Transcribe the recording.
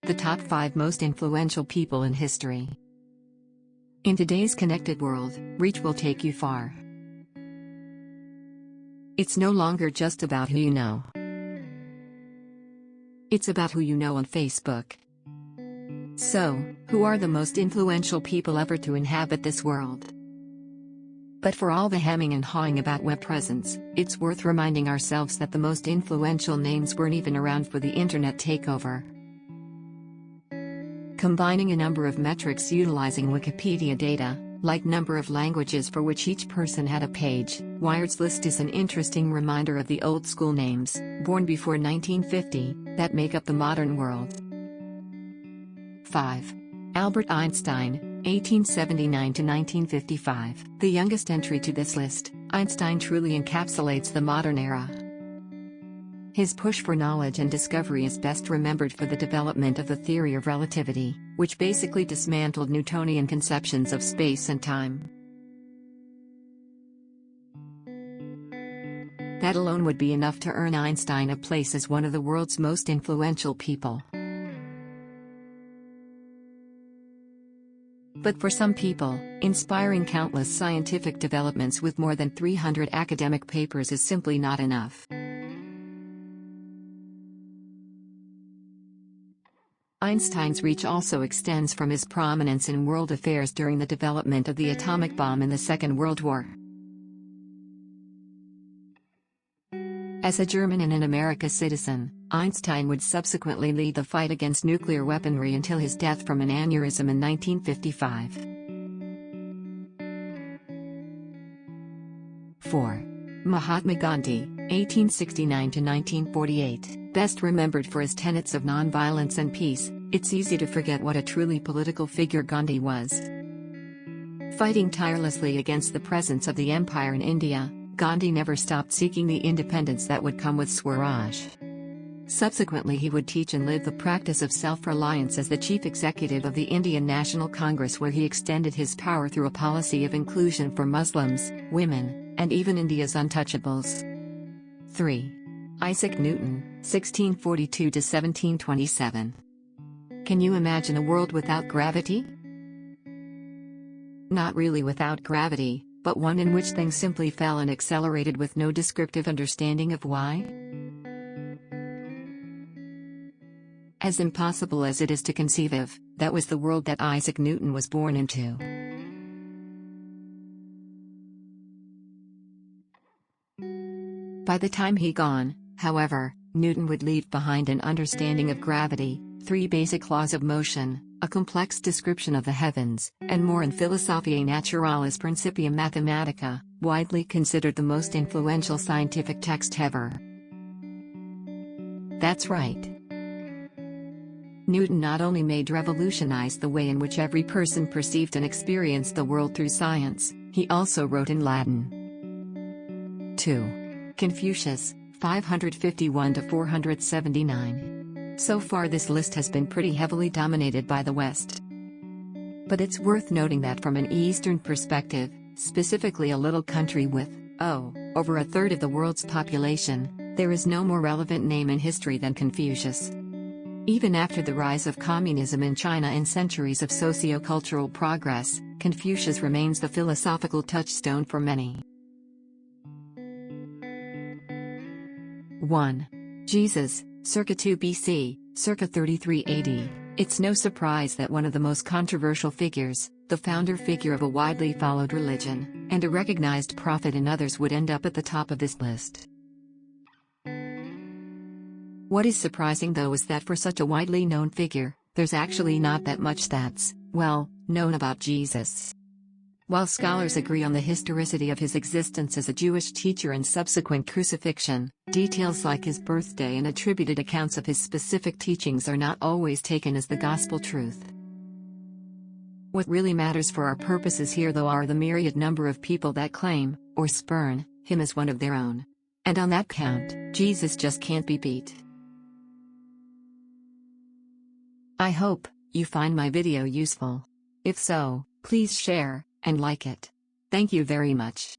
the top 5 most influential people in history. In today's connected world, reach will take you far. It's no longer just about who you know. It's about who you know on Facebook. So, who are the most influential people ever to inhabit this world? But for all the hemming and hawing about web presence, it's worth reminding ourselves that the most influential names weren't even around for the internet takeover. Combining a number of metrics utilizing Wikipedia data, like number of languages for which each person had a page, Wired's list is an interesting reminder of the old-school names, born before 1950, that make up the modern world. 5. Albert Einstein, 1879 to 1955. The youngest entry to this list, Einstein truly encapsulates the modern era. His push for knowledge and discovery is best remembered for the development of the theory of relativity, which basically dismantled Newtonian conceptions of space and time. That alone would be enough to earn Einstein a place as one of the world's most influential people. But for some people, inspiring countless scientific developments with more than 300 academic papers is simply not enough. Einstein's reach also extends from his prominence in world affairs during the development of the atomic bomb in the Second World War. As a German and an American citizen, Einstein would subsequently lead the fight against nuclear weaponry until his death from an aneurysm in 1955. 4. Mahatma Gandhi, 1869 to 1948. Best remembered for his tenets of nonviolence and peace, it's easy to forget what a truly political figure Gandhi was. Fighting tirelessly against the presence of the empire in India, Gandhi never stopped seeking the independence that would come with Swaraj. Subsequently, he would teach and live the practice of self-reliance as the chief executive of the Indian National Congress, where he extended his power through a policy of inclusion for Muslims, women, and even India's untouchables. 3. Isaac Newton, 1642 to 1727. Can you imagine a world without gravity? Not really without gravity, but one in which things simply fell and accelerated with no descriptive understanding of why? As impossible as it is to conceive of, that was the world that Isaac Newton was born into. By the time he'd gone, however, Newton would leave behind an understanding of gravity, 3 basic laws of motion, a complex description of the heavens, and more in Philosophiae Naturalis Principia Mathematica, widely considered the most influential scientific text ever. That's right. Newton not only revolutionized the way in which every person perceived and experienced the world through science, he also wrote in Latin. 2. Confucius, 551 to 479. So far this list has been pretty heavily dominated by the West. But it's worth noting that from an Eastern perspective, specifically a little country with, over a third of the world's population, there is no more relevant name in history than Confucius. Even after the rise of communism in China and centuries of socio-cultural progress, Confucius remains the philosophical touchstone for many. 1. Jesus, circa 2 BC, circa 33 AD. It's no surprise that one of the most controversial figures, the founder figure of a widely followed religion, and a recognized prophet in others, would end up at the top of this list. What is surprising though is that for such a widely known figure, there's actually not that much that's, known about Jesus. While scholars agree on the historicity of his existence as a Jewish teacher and subsequent crucifixion, details like his birthday and attributed accounts of his specific teachings are not always taken as the gospel truth. What really matters for our purposes here though are the myriad number of people that claim, or spurn, him as one of their own. And on that count, Jesus just can't be beat. I hope you find my video useful. If so, please share and like it. Thank you very much.